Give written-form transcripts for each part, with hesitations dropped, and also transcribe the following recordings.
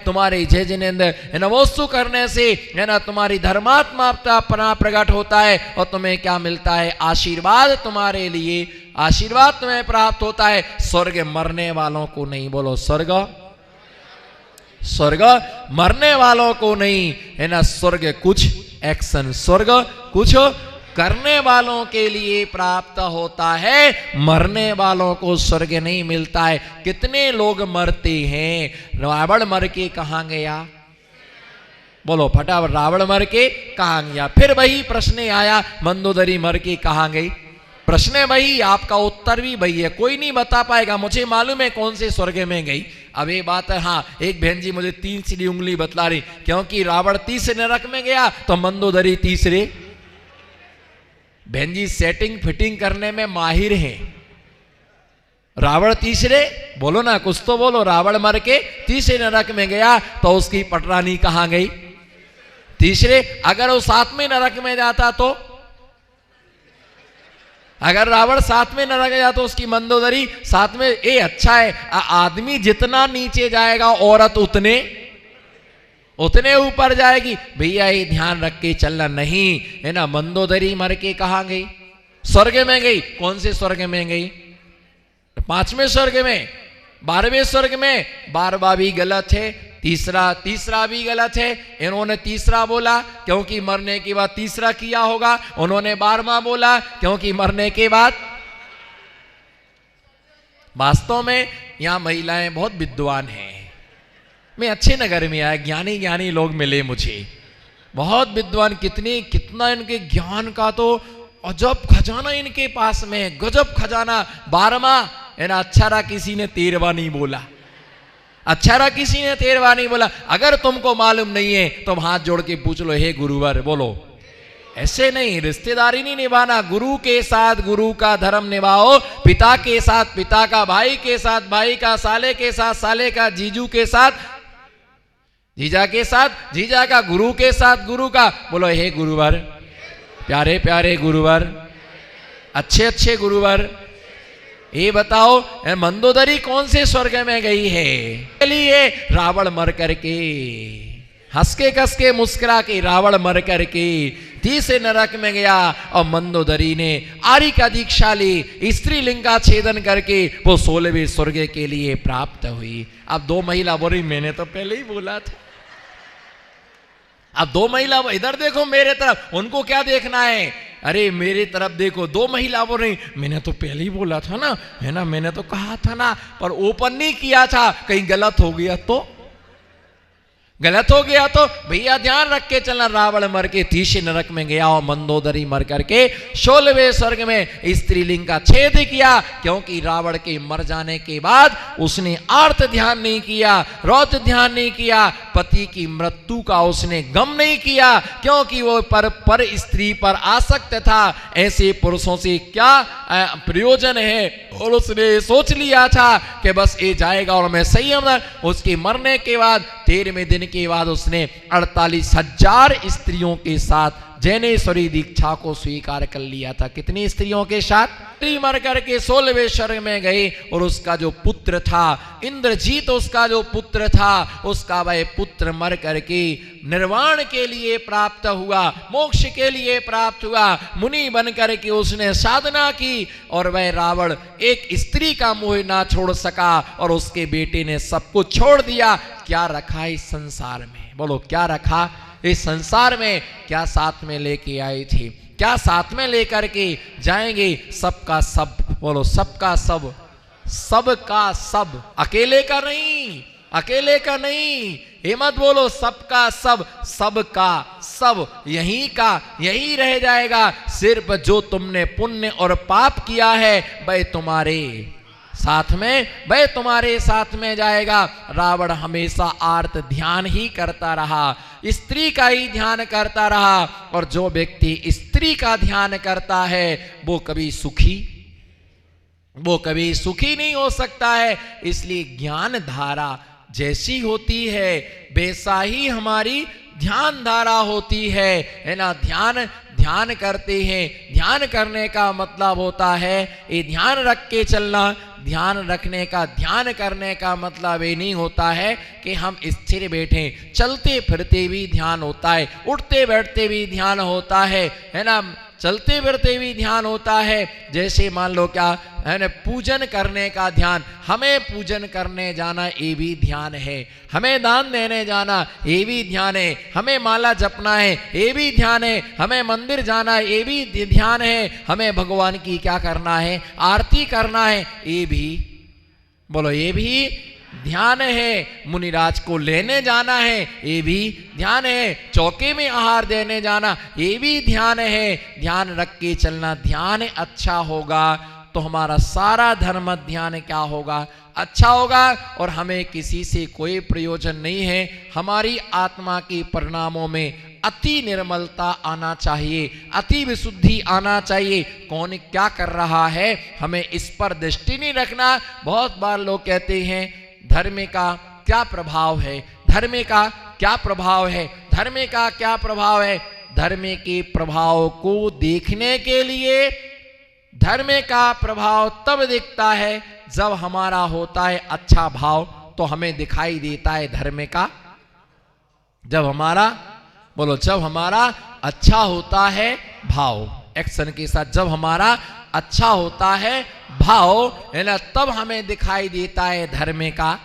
तुम्हारी जय जिनेंद्र है ना वस्तु करने से है ना तुम्हारी धर्मात्मा अपना प्रकट होता है और तुम्हें क्या मिलता है? आशीर्वाद तुम्हारे लिए, आशीर्वाद तुम्हें प्राप्त होता है। स्वर्ग मरने वालों को नहीं, बोलो स्वर्ग, स्वर्ग मरने वालों को नहीं है ना। स्वर्ग कुछ एक्शन, स्वर्ग कुछ करने वालों के लिए प्राप्त होता है, मरने वालों को स्वर्ग नहीं मिलता है। कितने लोग मरते हैं? रावण मर के कहां गया? बोलो फटाफट, रावण मर के कहां गया? फिर वही प्रश्न आया, मंदोदरी मर के कहां गई? प्रश्न वही, आपका उत्तर भी वही है। कोई नहीं बता पाएगा, मुझे मालूम है कौन से स्वर्ग में गई। अब ये बात है, हाँ एक बहन जी मुझे तीसरी उंगली बतला रही, क्योंकि रावण तीसरे नरक में गया तो मंदोदरी तीसरे। बहन जी सेटिंग फिटिंग करने में माहिर हैं। रावण तीसरे, बोलो ना कुछ तो बोलो। रावण मर के तीसरे नरक में गया तो उसकी पटरानी कहां गई? तीसरे। अगर वो सातवें नरक में जाता तो, अगर रावण सातवें नरक गया तो उसकी मंदोदरी सातवें। ये अच्छा है, आदमी जितना नीचे जाएगा औरत उतने ऊपर जाएगी। भैया ये ध्यान रख के चलना, नहीं है ना। मंदोदरी मर के कहां गई? स्वर्ग में गई। कौन से स्वर्ग में गई? पांचवें स्वर्ग में, 12वें स्वर्ग में। 12वां भी गलत है, तीसरा भी गलत है। इन्होंने तीसरा बोला क्योंकि मरने के बाद तीसरा किया होगा, उन्होंने 12वां बोला क्योंकि मरने के बाद। वास्तव में यहां महिलाएं बहुत विद्वान हैं। मैं अच्छे नगर में आया, ज्ञानी लोग मिले मुझे, बहुत विद्वान। कितना इनके ज्ञान का तो अजब खजाना इनके पास में, गजब खजाना। 12वां है ना, अच्छा रहा किसी ने 13वां नहीं बोला, अच्छा रहा किसी ने 13वां नहीं बोला। अगर तुमको मालूम नहीं है तो हाथ जोड़ के पूछ लो, हे गुरुवर, बोलो। ऐसे नहीं, रिश्तेदारी नहीं निभाना। गुरु के साथ गुरु का धर्म निभाओ, पिता के साथ पिता का, भाई के साथ भाई का, साले के साथ साले का, जीजू के साथ जीजा के साथ जीजा का, गुरु के साथ गुरु का। बोलो हे गुरुवर, प्यारे प्यारे गुरुवर, अच्छे गुरुवर। ये बताओ मंदोदरी कौन से स्वर्ग में गई है? चलिए रावण मर करके, हंस के कस के मुस्कुरा के रावण मर करके तीसरे नरक में गया और मंदोदरी ने आर्य का दीक्षा ली, स्त्रीलिंग का छेदन करके वो 16वें स्वर्ग के लिए प्राप्त हुई। अब 2 महिला बोली, मैंने तो पहले ही बोला था। अब 2 महिला, इधर देखो मेरे तरफ, उनको क्या देखना है? अरे मेरे तरफ देखो। 2 महिला बोल रही, मैंने तो पहले ही बोला था ना, है ना, मैंने तो कहा था ना, पर ओपन नहीं किया था। कहीं गलत हो गया तो, गलत हो गया तो भैया ध्यान रख के चलना। रावण मर के तीसरे नरक में गया और मंदोदरी मर करके 16वें स्वर्ग में स्त्रीलिंग का छेद किया, क्योंकि रावण के मर जाने के बाद उसने आर्त ध्यान नहीं किया, रौद्र ध्यान नहीं किया, पति की मृत्यु का उसने गम नहीं किया, क्योंकि वो पर स्त्री पर आसक्त था। ऐसे पुरुषों से क्या प्रयोजन है? और उसने सोच लिया था कि बस ये जाएगा और मैं सही हूं। उसके मरने के बाद 13वें दिन के बाद उसने 48,000 स्त्रियों के साथ जैनेश्वरी दीक्षा को स्वीकार कर लिया था। कितनी स्त्रियों के साथ? मर करके 16वें स्वर्ग में गई और उसका जो पुत्र था इंद्रजीत, उसका जो पुत्र था, उसका वह पुत्र मर करके निर्वाण के लिए प्राप्त हुआ, मोक्ष के लिए प्राप्त हुआ। मुनि बन करके उसने साधना की और वह रावण एक स्त्री का मोह ना छोड़ सका और उसके बेटे ने सब कुछ छोड़ दिया। क्या रखा इस संसार में? बोलो क्या रखा इस संसार में? क्या साथ में लेके आई थी? क्या साथ में लेकर के जाएंगे? सबका सब, बोलो सबका सब, सबका सब, अकेले का नहीं, अकेले का नहीं। ये मत बोलो सबका सब, सबका सब, यही का यही रह जाएगा। सिर्फ जो तुमने पुण्य और पाप किया है वह तुम्हारे साथ में, वह तुम्हारे साथ में जाएगा। रावण हमेशा आर्त ध्यान ही करता रहा, स्त्री का ही ध्यान करता रहा, और जो व्यक्ति स्त्री का ध्यान करता है वो कभी सुखी नहीं हो सकता है। इसलिए ज्ञान धारा जैसी होती है वैसा ही हमारी ध्यान धारा होती है ना। ध्यान करते हैं। ध्यान करने का मतलब होता है ये ध्यान रख के चलना। ध्यान रखने का, ध्यान करने का मतलब ये नहीं होता है कि हम स्थिर बैठें। चलते फिरते भी ध्यान होता है, उठते बैठते भी ध्यान होता है ना, चलते फिरते भी ध्यान होता है। जैसे मान लो क्या है ना, पूजन करने का ध्यान, हमें पूजन करने जाना ये भी ध्यान है, हमें दान देने जाना ये भी ध्यान है, हमें माला जपना है ये भी ध्यान है, हमें मंदिर जाना ये भी ध्यान है, हमें भगवान की क्या करना है, आरती करना है, ये भी बोलो ये भी ध्यान है। मुनिराज को लेने जाना है ये भी ध्यान है, चौके में आहार देने जाना ये भी ध्यान है। ध्यान रख के चलना, ध्यान अच्छा होगा तो हमारा सारा धर्म ध्यान क्या होगा, अच्छा होगा। और हमें किसी से कोई प्रयोजन नहीं है। हमारी आत्मा के परिणामों में अति निर्मलता आना चाहिए, अति विशुद्धि आना चाहिए। कौन क्या कर रहा है हमें इस पर दृष्टि नहीं रखना। बहुत बार लोग कहते हैं धर्म का क्या प्रभाव है, धर्म का क्या प्रभाव है, धर्म का क्या प्रभाव है। धर्म के प्रभाव को देखने के लिए धर्म का प्रभाव तब दिखता है जब हमारा होता है अच्छा भाव, तो हमें दिखाई देता है धर्म का। जब हमारा बोलो, जब हमारा अच्छा होता है भाव, एक्शन के साथ, जब हमारा अच्छा होता है भाव है ना, तब हमें दिखाई देता है धर्म का,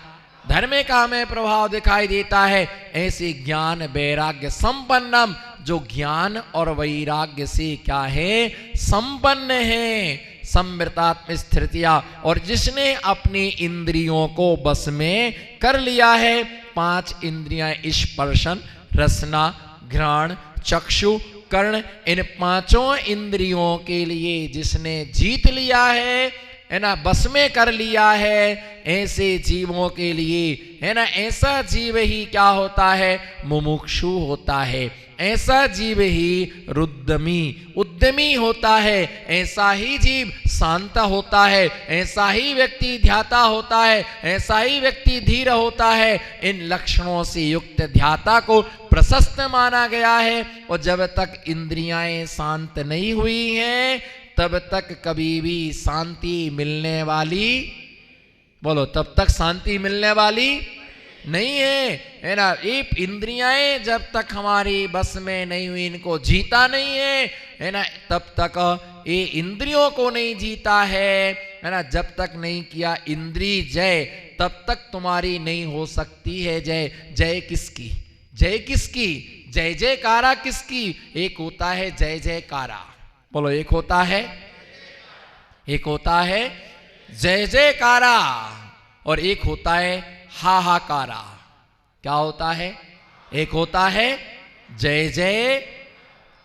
धर्म का हमें प्रभाव दिखाई देता है। ऐसे ज्ञान वैराग्य संपन्नम, जो ज्ञान और वैराग्य से क्या है, संपन्न है, समृतात्म स्थितिया। और जिसने अपनी इंद्रियों को बस में कर लिया है, 5 इंद्रियां स्पर्शन, रसना, घ्राण, चक्षु, कर्ण, इन 5 इंद्रियों के लिए जिसने जीत लिया है ना, बस में कर लिया है, ऐसे जीवों के लिए है ना, ऐसा जीव ही क्या होता है, मुमुक्षु होता है। ऐसा जीव ही उद्यमी होता है। ऐसा ही जीव शांत होता है। ऐसा ही व्यक्ति ध्याता होता है। ऐसा ही व्यक्ति धीर होता है। इन लक्षणों से युक्त ध्याता को प्रशस्त माना गया है। और जब तक इंद्रियां शांत नहीं हुई हैं, तब तक कभी भी शांति मिलने वाली, बोलो, तब तक शांति मिलने वाली नहीं है ना। ये इंद्रियां जब तक हमारी बस में नहीं हुई, इनको जीता नहीं है ना, तब तक ये इंद्रियों को नहीं जीता है ना। जब तक नहीं किया इंद्रिय जय, तब तक तुम्हारी नहीं हो सकती है जय। जय किसकी, जय किसकी, जय जयकारा किसकी। एक होता है जय जयकारा, बोलो, एक होता है जय जयकारा, और एक होता है हाहाकारा। क्या होता है, एक होता है जय जय,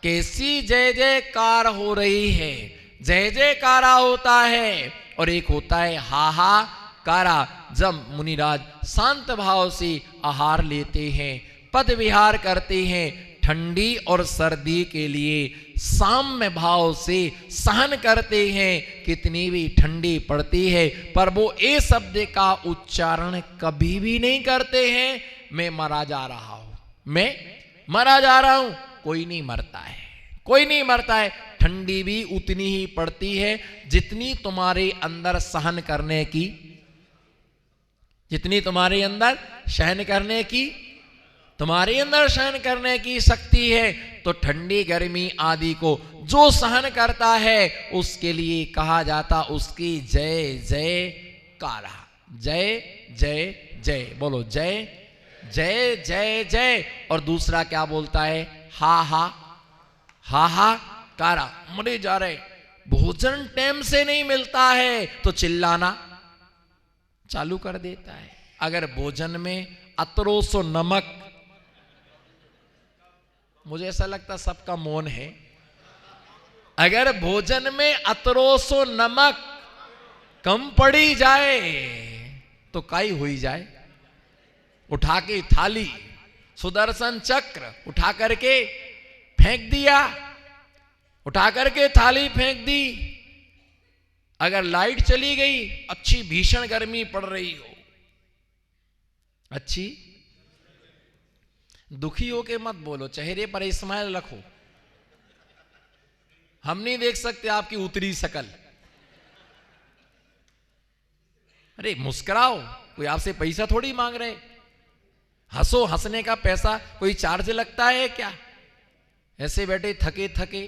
कैसी जय जयकार हो रही है, जय जयकारा होता है। और एक होता है हाहाकारा, जब मुनिराज शांत भाव से आहार लेते हैं, पद विहार करते हैं, ठंडी और सर्दी के लिए साम्य भाव से सहन करते हैं। कितनी भी ठंडी पड़ती है, पर वो ए शब्द का उच्चारण कभी भी नहीं करते हैं, मैं मरा जा रहा हूं, मैं मरा जा रहा हूं। कोई नहीं मरता है, कोई नहीं मरता है। ठंडी भी उतनी ही पड़ती है जितनी तुम्हारे अंदर सहन करने की, जितनी तुम्हारे अंदर सहन करने की, तुम्हारे अंदर सहन करने की शक्ति है। तो ठंडी गर्मी आदि को जो सहन करता है, उसके लिए कहा जाता उसकी जय जय कारा, जय जय जय, बोलो, जय जय जय जय। और दूसरा क्या बोलता है, हा कारा, मरे जा रहे, भोजन टाइम से नहीं मिलता है तो चिल्लाना चालू कर देता है। अगर भोजन में अतरोसो नमक, मुझे ऐसा लगता सबका मौन है, अगर भोजन में अतरोसो नमक कम पड़ी जाए तो काई हुई जाए। उठा के थाली, सुदर्शन चक्र उठा करके फेंक दिया, उठा करके थाली फेंक दी। अगर लाइट चली गई, अच्छी भीषण गर्मी पड़ रही हो, अच्छी, दुखी हो के मत बोलो, चेहरे पर स्माइल रखो, हम नहीं देख सकते आपकी उतरी शकल। अरे मुस्कुराओ, कोई आपसे पैसा थोड़ी मांग रहे। हंसो, हंसने का पैसा कोई चार्ज लगता है क्या? ऐसे बैठे थके थके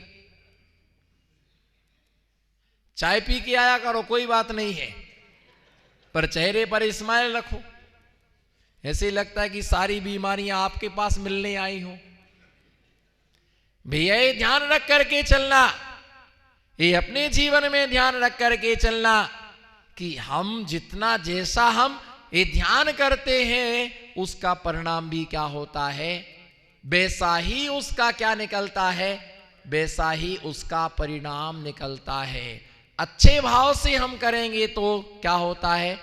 चाय पी के आया करो, कोई बात नहीं है, पर चेहरे पर स्माइल रखो। ऐसे लगता है कि सारी बीमारियां आपके पास मिलने आई हो। भैया ये ध्यान रख करके चलना, ये अपने जीवन में ध्यान रख करके चलना कि हम जितना जैसा हम ये ध्यान करते हैं उसका परिणाम भी क्या होता है, वैसा ही उसका क्या निकलता है, वैसा ही उसका परिणाम निकलता है। अच्छे भाव से हम करेंगे तो क्या होता है,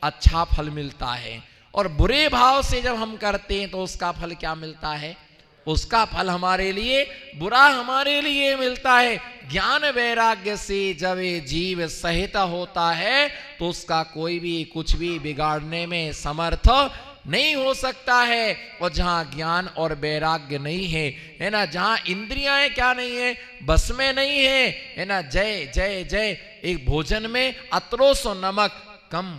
अच्छा फल मिलता है, और बुरे भाव से जब हम करते हैं तो उसका फल क्या मिलता है, उसका फल हमारे लिए बुरा हमारे लिए मिलता है। ज्ञान वैराग्य से जब ये जीव सहित होता है तो उसका कोई भी कुछ भी बिगाड़ने में समर्थ नहीं हो सकता है। और जहां ज्ञान और वैराग्य नहीं है ना, जहां इंद्रियां क्या नहीं है, बस में नहीं है ना, जय जय जय, एक भोजन में अतरोसो नमक कम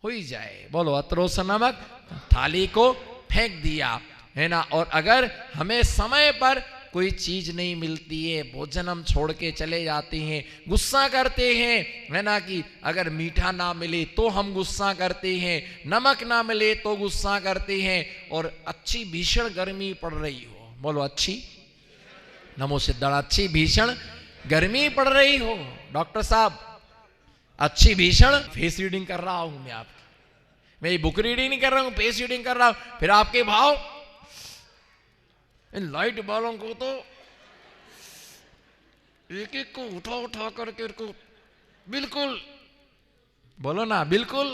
हो ही जाए, बोलो अतरोसो नमक, थाली को फेंक दिया है ना। और अगर हमें समय पर कोई चीज नहीं मिलती है, भोजन हम छोड़ के चले जाते हैं, गुस्सा करते हैं है ना, कि अगर मीठा ना मिले तो हम गुस्सा करते हैं, नमक ना मिले तो गुस्सा करते हैं, और अच्छी भीषण गर्मी पड़ रही हो, बोलो अच्छी, नमो सिद्धार्थ, अच्छी भीषण गर्मी पड़ रही हो, डॉक्टर साहब अच्छी भीषण, फेस रीडिंग कर रहा हूं मैं आपकी, मैं बुक रीडिंग नहीं कर रहा हूं, फेस रीडिंग कर रहा हूं। फिर आपके भाव, इन लाइट वालों को तो एक एक को उठा उठा करके को बिल्कुल, बोलो ना बिल्कुल।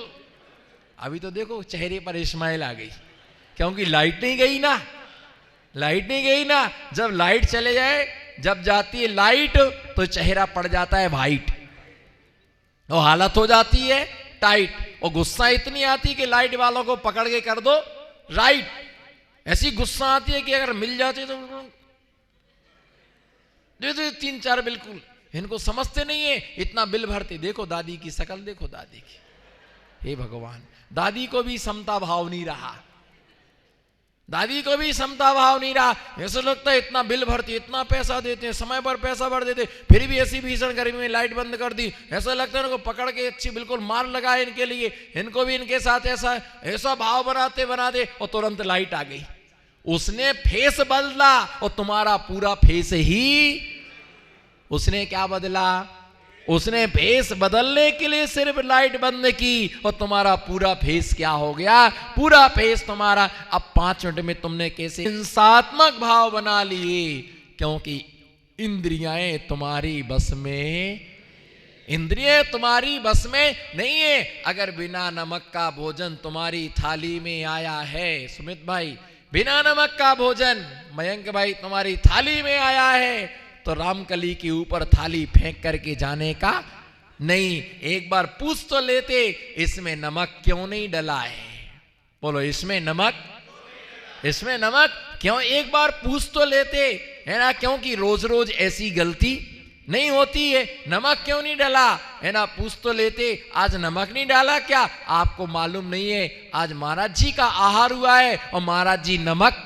अभी तो देखो चेहरे पर स्माइल आ गई, क्योंकि लाइट नहीं गई ना, लाइट नहीं गई ना। जब लाइट चले जाए, जब जाती है लाइट तो चेहरा पड़ जाता है वाइट, और हालत हो जाती है टाइट, और गुस्सा इतनी आती कि लाइट वालों को पकड़ के कर दो राइट। ऐसी गुस्सा आती है कि अगर मिल जाती तो दे दो 3-4 बिल्कुल। इनको समझते नहीं है, इतना बिल भरते। देखो दादी की शकल, देखो दादी की, हे भगवान, दादी को भी समता भाव नहीं रहा, दादी को भी समता भाव नहीं रहा। ऐसा लगता है इतना बिल भरती, इतना पैसा देते हैं, समय पर पैसा भर देते, फिर भी ऐसी भीषण गर्मी में लाइट बंद कर दी। ऐसा लगता है इनको पकड़ के अच्छी बिल्कुल मार लगाए इनके लिए, इनको भी इनके साथ ऐसा ऐसा भाव बनाते बनाते, और तुरंत लाइट आ गई। उसने फेस बदला, और तुम्हारा पूरा फेस ही, उसने क्या बदला, उसने फेस बदलने के लिए सिर्फ लाइट बंद की, और तुम्हारा पूरा फेस क्या हो गया, पूरा फेस तुम्हारा। अब 5 मिनट में तुमने कैसे हिंसात्मक भाव बना लिए, क्योंकि इंद्रियां तुम्हारी बस में, इंद्रियां तुम्हारी बस में नहीं है। अगर बिना नमक का भोजन तुम्हारी थाली में आया है, सुमित भाई, बिना नमक का भोजन मयंक भाई तुम्हारी थाली में आया है, तो रामकली के ऊपर थाली फेंक करके जाने का नहीं। एक बार पूछ तो लेते, इसमें नमक क्यों नहीं डला है, बोलो इसमें नमक, इसमें नमक क्यों, एक बार पूछ तो लेते है ना, क्योंकि रोज रोज ऐसी गलती नहीं होती है। नमक क्यों नहीं डाला है ना, पूछ तो लेते, आज नमक नहीं डाला क्या, आपको मालूम नहीं है आज महाराज जी का आहार हुआ है और महाराज जी नमक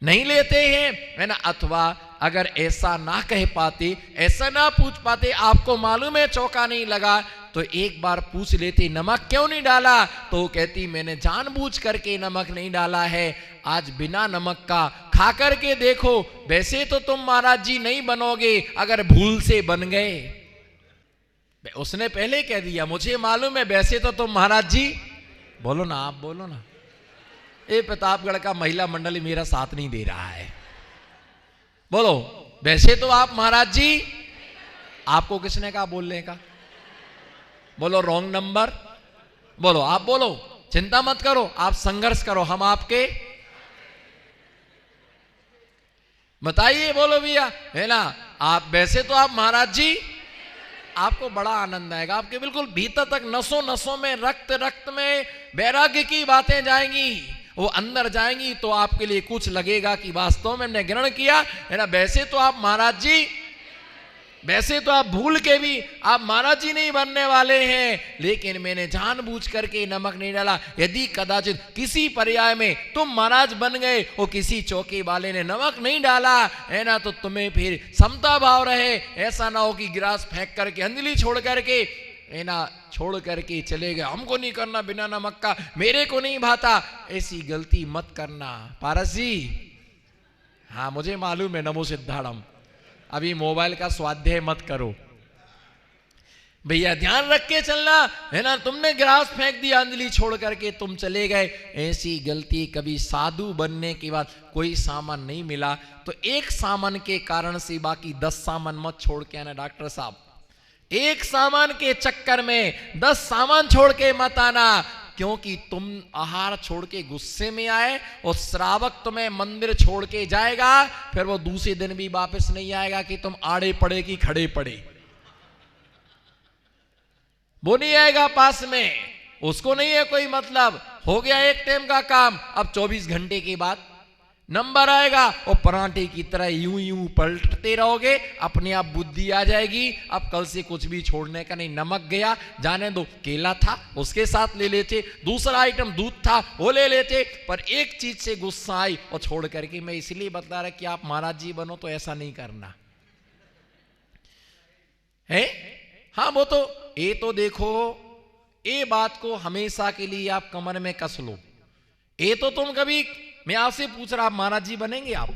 नहीं लेते हैं है ना। अथवा अगर ऐसा ना कह पाते, ऐसा ना पूछ पाते, आपको मालूम है चौका नहीं लगा, तो एक बार पूछ लेते नमक क्यों नहीं डाला, तो वो कहती मैंने जानबूझ करके नमक नहीं डाला है, आज बिना नमक का खा करके देखो, वैसे तो तुम महाराज जी नहीं बनोगे अगर भूल से बन गए। उसने पहले कह दिया मुझे मालूम है, वैसे तो तुम महाराज जी, बोलो ना आप, बोलो ना। ये प्रतापगढ़ का महिला मंडली मेरा साथ नहीं दे रहा है, बोलो वैसे तो आप महाराज जी, आपको किसने कहा बोलने का, बोलो रॉन्ग नंबर, बोलो आप, बोलो चिंता मत करो, आप संघर्ष करो, हम आपके, बताइए, बोलो भैया है ना, आप वैसे तो आप महाराज जी, आपको बड़ा आनंद आएगा, आपके बिल्कुल भीतर तक नसों नसों में, रक्त रक्त में वैराग्य की बातें जाएंगी, वो अंदर जाएंगी, तो आपके लिए कुछ लगेगा कि वास्तव में हमने ग्रहण किया है ना। वैसे तो आप महाराज जी, वैसे तो आप भूल के भी आप महाराज जी नहीं बनने वाले हैं, लेकिन मैंने जानबूझ करके नमक नहीं डाला। यदि कदाचित किसी पर्याय में तुम महाराज बन गए और किसी चौकी वाले ने नमक नहीं डाला है ना, तो तुम्हें फिर समता भाव रहे। ऐसा ना हो कि गिलास फेंक करके, अंजलि छोड़ करके है ना, छोड़ करके चले गए, हमको नहीं करना बिना नमक का, मेरे को नहीं भाता। ऐसी गलती मत करना पारस जी। हाँ मुझे मालूम है, नमो सिद्धाड़म। अभी मोबाइल का स्वाध्याय मत करो भैया, ध्यान रख के चलना है ना। तुमने गिलास फेंक दिया, अंजलि छोड़ करके तुम चले गए, ऐसी गलती कभी साधु बनने के बाद कोई सामान नहीं मिला तो एक सामान के कारण से बाकी 10 सामान मत छोड़ के आना। डॉक्टर साहब, एक सामान के चक्कर में 10 सामान छोड़ के मत आना, क्योंकि तुम आहार छोड़ के गुस्से में आए और श्रावक तुम्हें मंदिर छोड़ के जाएगा, फिर वो दूसरे दिन भी वापस नहीं आएगा कि तुम आड़े पड़े कि खड़े पड़े, वो नहीं आएगा पास में, उसको नहीं है कोई मतलब। हो गया एक टाइम का काम, अब 24 घंटे के बाद नंबर आएगा और पराठे की तरह यूं यूं पलटते रहोगे, अपने आप बुद्धि आ जाएगी। अब कल से कुछ भी छोड़ने का नहीं, नमक गया जाने दो, केला था उसके साथ ले लेते, दूसरा आइटम दूध था वो ले लेते, पर एक चीज से गुस्सा आई और छोड़ करके। मैं इसलिए बता रहा कि आप महाराज जी बनो तो ऐसा नहीं करना है। हाँ वो तो ये तो देखो, ये बात को हमेशा के लिए आप कमर में कस लो। ये तो तुम कभी, मैं आपसे पूछ रहा, आप महाराज जी बनेंगे आप?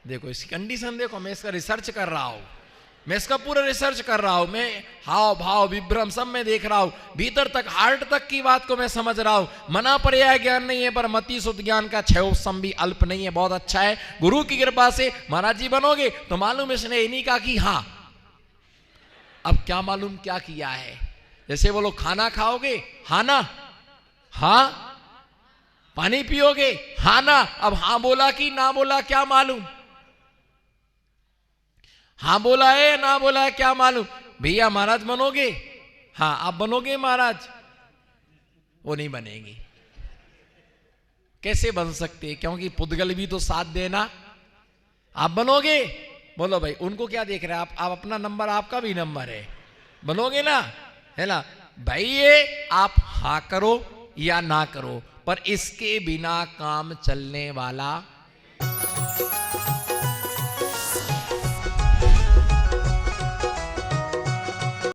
देखो इसकी कंडीशन देखो, मैं इसका रिसर्च कर रहा हूं, मैं इसका पूरा रिसर्च कर रहा हूं, मैं हाव भाव विभ्रम सब में देख रहा हूं, भीतर तक हार्ट तक की बात को मैं समझ रहा हूं। मना पर्याय ज्ञान नहीं है, पर मति शुद्ध ज्ञान का क्षयोपम भी अल्प नहीं है, बहुत अच्छा है। गुरु की कृपा से महाराज जी बनोगे तो मालूम इसने इन्हीं का कि हाँ, अब क्या मालूम क्या किया है। जैसे वो लोग खाना खाओगे, हाँ ना, हाँ, पानी पियोगे, हाँ ना, अब हाँ बोला कि ना बोला क्या मालूम, हाँ बोला है ना बोला है क्या मालूम। भैया महाराज बनोगे, हाँ आप बनोगे महाराज, वो नहीं बनेंगे। कैसे बन सकते, क्योंकि पुद्गल भी तो साथ देना। आप बनोगे, बोलो भाई, उनको क्या देख रहे हैं आप अपना नंबर, आपका भी नंबर है, बनोगे ना, है ना भाई। ये आप हाँ करो या ना करो, पर इसके बिना काम चलने वाला